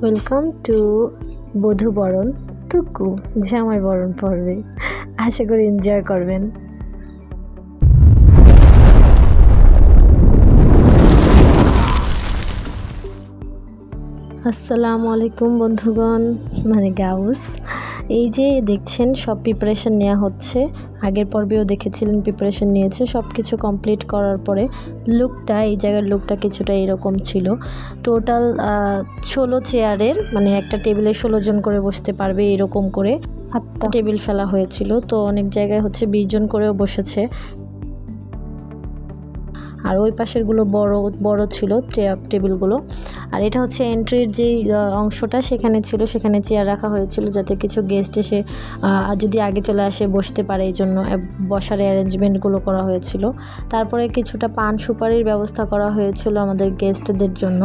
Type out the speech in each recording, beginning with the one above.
Welcome to বধূ বরণ টুকু জামাই বরণ পর্বে। আশা করি এনজয় করবেন। আসসালামু আলাইকুম বন্ধুগণ, গাউস। এই যে দেখছেন সব প্রিপারেশন নেওয়া হচ্ছে। আগের পর্বেও দেখেছিলেন প্রিপারেশন নিয়েছে। সব কিছু কমপ্লিট করার পরে লুকটা, এই জায়গার লুকটা কিছুটা এরকম ছিল। টোটাল 16 চেয়ারের, একটা টেবিলে 16 জন করে বসতে পারবে এরকম করে 8টা টেবিল ফেলা হয়েছিল। তো অনেক জায়গায় 20 জন করেও বসেছে। আর ওই পাশেরগুলো বড় ছিল টেবিলগুলো। আর এটা হচ্ছে এন্ট্রির যেই অংশটা, সেখানে চেয়ার রাখা হয়েছিল যাতে কিছু গেস্ট এসে যদি আগে চলে আসে বসতে পারে, এই জন্য বসার অ্যারেঞ্জমেন্টগুলো করা হয়েছিল। তারপরে কিছুটা পান সুপারির ব্যবস্থা করা হয়েছিল আমাদের গেস্টদের জন্য।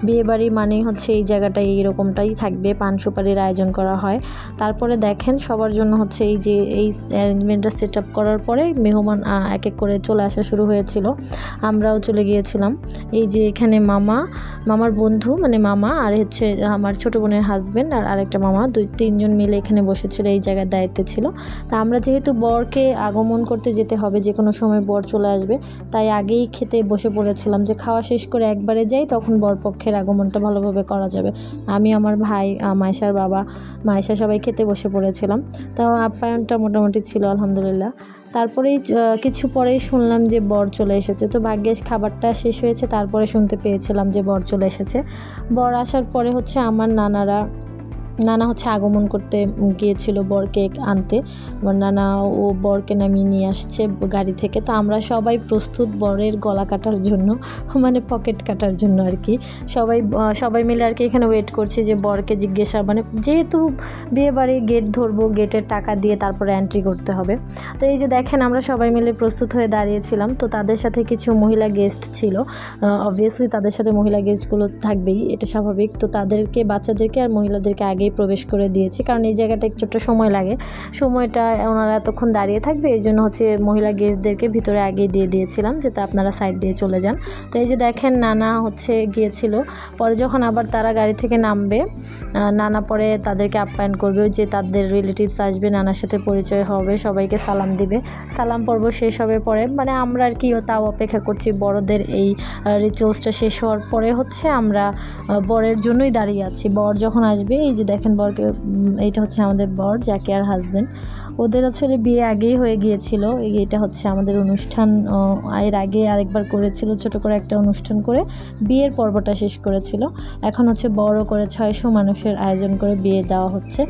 বিয়েবাড়ি মানেই হচ্ছে এই জায়গাটা এইরকমটাই থাকবে, পান সুপারির আয়োজন করা হয়। তারপরে দেখেন সবার জন্য হচ্ছে এই যে এই অ্যারেঞ্জমেন্টটা সেট আপ করার পরে মেহমান এক এক করে চলে আসা শুরু হয়েছিল। আমরাও চলে গিয়েছিলাম। এই যে এখানে মামার বন্ধু, মামা আর হচ্ছে আমার ছোটো বোনের হাজব্যান্ড আর আরেকটা মামা, 2-3 জন মিলে এখানে বসেছিল, এই জায়গার দায়িত্বে ছিল। তা আমরা যেহেতু বরকে আগমন করতে যেতে হবে, যে কোনো সময় বর চলে আসবে, তাই আগেই খেতে বসে পড়েছিলাম যে খাওয়া শেষ করে একবারে যাই, তখন বরপক্ষের আগমনটা ভালোভাবে করা যাবে। আমি, আমার ভাই, মাইশার বাবা, মাইশা সবাই খেতে বসে পড়েছিলাম। তাও আপ্যায়নটা মোটামুটি ছিল আলহামদুলিল্লাহ। তারপরেই কিছু পরেই শুনলাম যে বর চলে এসেছে। তো ভাগ্যেশ খাবারটা শেষ হয়েছে, তারপরে শুনতে পেয়েছিলাম যে বর চলে এসেছে। বর আসার পরে হচ্ছে আমার নানা হচ্ছে আগমন করতে গিয়েছিল বরকে আনতে। আমার নানা ও বরকে নামিয়ে নিয়ে আসছে গাড়ি থেকে। তো আমরা সবাই প্রস্তুত বরের গলা কাটার জন্য, পকেট কাটার জন্য আর কি। সবাই মিলে আর কি এখানে ওয়েট করছি যে বরকে জিজ্ঞাসা, যেহেতু বিয়ে বাড়ি গেট ধরবো, গেটের টাকা দিয়ে তারপরে এন্ট্রি করতে হবে। তো এই যে দেখেন আমরা সবাই মিলে প্রস্তুত হয়ে দাঁড়িয়েছিলাম। তো তাদের সাথে কিছু মহিলা গেস্ট ছিল, অবভিয়াসলি তাদের সাথে মহিলা গেস্টগুলো থাকবেই, এটা স্বাভাবিক। তো তাদেরকে, বাচ্চাদেরকে আর মহিলাদেরকে আগেই প্রবেশ করে দিয়েছি, কারণ এই জায়গাটা একটু সময় লাগে, সময়টা ওনারা এতক্ষণ দাঁড়িয়ে থাকবে, এই জন্য হচ্ছে মহিলা গেস্টদেরকে ভিতরে আগেই দিয়ে দিয়েছিলাম যাতে আপনারা সাইড দিয়ে চলে যান। তো এই যে দেখেন নানা হচ্ছে গিয়েছিল। পরে যখন আবার তারা গাড়ি থেকে নামবে, নানা পরে তাদেরকে আপ্যায়ন করবে, ওই যে তাদের রিলেটিভস আসবে, নানার সাথে পরিচয় হবে, সবাইকে সালাম দিবে। সালাম পর্ব শেষ হবে পরে, আমরা আর কি তাও অপেক্ষা করছি বড়দের এই রিচুয়ালসটা শেষ হওয়ার পরে হচ্ছে আমরা বরের জন্যই দাঁড়িয়ে আছি। বর যখন আসবে, এই যে দেখেন বরকে, এইটা হচ্ছে আমাদের বর জাকিয়ার হাজব্যান্ড। ওদের আসলে বিয়ে আগেই হয়ে গিয়েছিল। এটা হচ্ছে আমাদের অনুষ্ঠান, এর আগে আরেকবার করেছিল, ছোট করে একটা অনুষ্ঠান করে বিয়ের পর্বটা শেষ করেছিল। এখন হচ্ছে বড় করে 600 মানুষের আয়োজন করে বিয়ে দেওয়া হচ্ছে।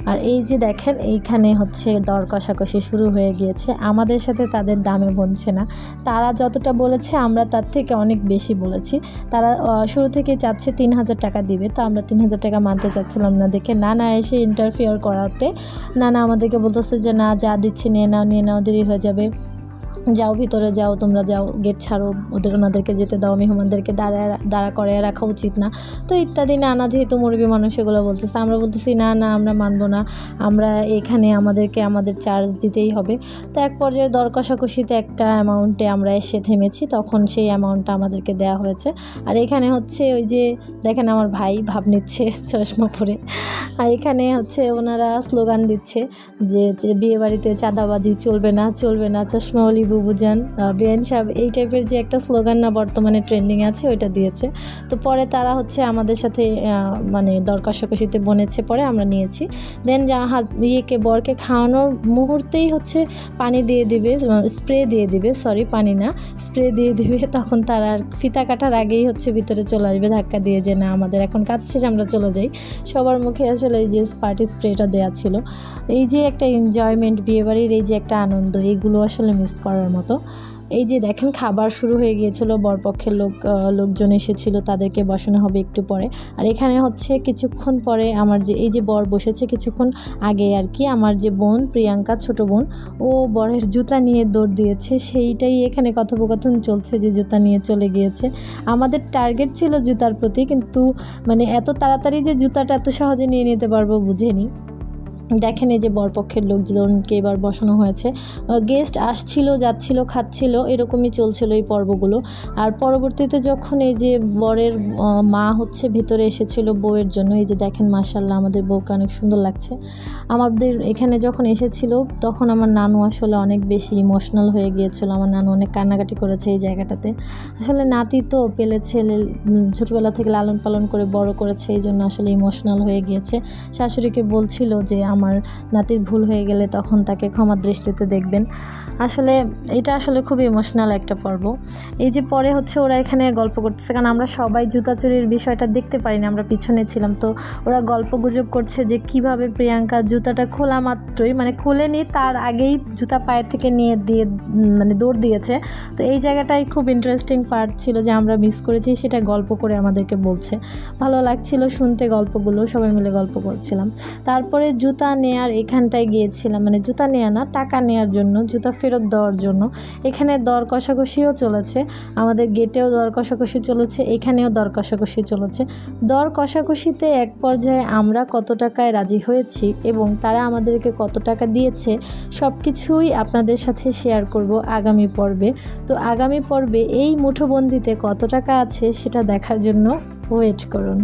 আর এই যে দেখেন এইখানে হচ্ছে দর কষাকষি শুরু হয়ে গিয়েছে। আমাদের সাথে তাদের দামে বনছে না। তারা যতটা বলেছে আমরা তার থেকে অনেক বেশি বলেছি। তারা শুরু থেকে চাচ্ছে 3000 টাকা দিবে। তো আমরা 3000 টাকা মানতে চাচ্ছিলাম না দেখে নানা এসে ইন্টারফেয়ার করাতে নানা আমাদেরকে বলতেছে যে না, যা দিচ্ছি নিয়ে নাও, দেরি হয়ে যাবে, যাও ভিতরে যাও, তোমরা যাও, গেট ছাড়ো, ওনাদেরকে যেতে দাও, মেহমানদেরকে দাঁড়া করায় রাখা উচিত না, তো ইত্যাদি। নানা যেহেতু মুরব্বী মানুষ এগুলো বলতেছে, আমরা বলতেছি না আমরা মানবো না, আমরা এখানে আমাদের চার্জ দিতেই হবে। তো এক পর্যায়ে দর কষাকষিতে একটা অ্যামাউন্টে আমরা এসে থেমেছি, তখন সেই অ্যামাউন্টটা আমাদেরকে দেওয়া হয়েছে। আর এখানে হচ্ছে ওই যে দেখেন আমার ভাই ভাব নিচ্ছে চশমা পরে, আর এখানে হচ্ছে ওনারা স্লোগান দিচ্ছে যে বিয়ে বাড়িতে চাঁদাবাজি চলবে না, চশমাওয়ালি বুবুজান, বেআইন সাহেব, এই টাইপের যে একটা স্লোগান না বর্তমানে ট্রেন্ডিং আছে, ওইটা দিয়েছে। তো পরে তারা হচ্ছে আমাদের সাথে দর কষাকষিতে বনেছে, পরে আমরা নিয়েছি। দেন বরকে খাওয়ানোর মুহূর্তেই হচ্ছে পানি দিয়ে দিবে, স্প্রে দিয়ে দিবে, পানি না, স্প্রে দিয়ে দিবে। তখন তারা ফিতা কাটার আগেই হচ্ছে ভিতরে চলে আসবে ধাক্কা দিয়ে, যে না আমাদের এখন কাজ শেষ, আমরা চলে যাই। সবার মুখে আসলে এই যে পার্টি স্প্রেটা দেওয়া ছিল। এই যে একটা এনজয়মেন্ট, বিয়েবাড়ির এই যে একটা আনন্দ, এইগুলো আসলে মিস করার মতো। এই যে দেখেন খাবার শুরু হয়ে গিয়েছিল, বরপক্ষের লোকজন এসেছিল, তাদেরকে বসানো হবে একটু পরে। আর এখানে হচ্ছে কিছুক্ষণ পরে আমার এই যে বর বসেছে কিছুক্ষণ আগে আর কি, আমার যে বোন প্রিয়াঙ্কা, ছোট বোন, ও বরের জুতা নিয়ে দৌড় দিয়েছে। সেইটাই এখানে কথোপকথন চলছে যে জুতা নিয়ে চলে গিয়েছে। আমাদের টার্গেট ছিল জুতার প্রতি, কিন্তু এত তাড়াতাড়ি যে জুতাটা এত সহজে নিয়ে নিতে পারবো বুঝেনি। দেখেন এই যে বরপক্ষের লোকজনকে এবার বসানো হয়েছে, গেস্ট আসছিল যাচ্ছিল খাচ্ছিল এরকমই চলছিল এই পর্বগুলো। আর পরবর্তীতে যখন এই যে বরের মা হচ্ছে ভেতরে এসেছিল বউয়ের জন্য, এই যে দেখেন মাশাআল্লাহ আমাদের বউকে অনেক সুন্দর লাগছে। আমাদের এখানে যখন এসেছিল তখন আমার নানু আসলে অনেক বেশি ইমোশনাল হয়ে গিয়েছিল, আমার নানু অনেক কান্নাকাটি করেছে এই জায়গাটাতে। আসলে নাতি তো পেলে ছেলে ছোটোবেলা থেকে লালন পালন করে বড় করেছে, এই জন্য আসলে ইমোশনাল হয়ে গিয়েছে। শাশুড়িকে বলছিল যে আমার নাতির ভুল হয়ে গেলে তখন তাকে ক্ষমার দৃষ্টিতে দেখবেন। আসলে এটা আসলে খুব ইমোশনাল একটা পর্ব। এই যে পরে হচ্ছে ওরা এখানে গল্প করতেছে, কারণ আমরা সবাই জুতা চুরির বিষয়টা দেখতে পারিনি, আমরা পিছনে ছিলাম। তো ওরা গল্প গুজব করছে যে কিভাবে প্রিয়াঙ্কা জুতাটা খোলা মাত্রই, মানে খুলেনি তার আগেই জুতা পায়ের থেকে নিয়ে দিয়ে মানে দৌড় দিয়েছে। তো এই জায়গাটাই খুব ইন্টারেস্টিং পার্ট ছিল যে আমরা মিস করেছি, সেটা গল্প করে আমাদেরকে বলছে। ভালো লাগছিল শুনতে গল্পগুলো, সবাই মিলে গল্প করছিলাম। তারপরে জুতা নেয়ার এখানটায় গিয়েছিলাম, মানে জুতা নেওয়া না, টাকা নেওয়ার জন্য, জুতা ফেরত দেওয়ার জন্য। এখানে দর কষাকষিও চলেছে, আমাদের গেটেও দর কষাকষি চলেছে, এখানেও দর কষাকষি চলেছে। দর কষাকষিতে এক পর্যায়ে আমরা কত টাকায় রাজি হয়েছি এবং তারা আমাদেরকে কত টাকা দিয়েছে সব কিছুই আপনাদের সাথে শেয়ার করব আগামী পর্বে। তো আগামী পর্বে এই মুঠোবন্দিতে কত টাকা আছে সেটা দেখার জন্য ওয়েট করুন।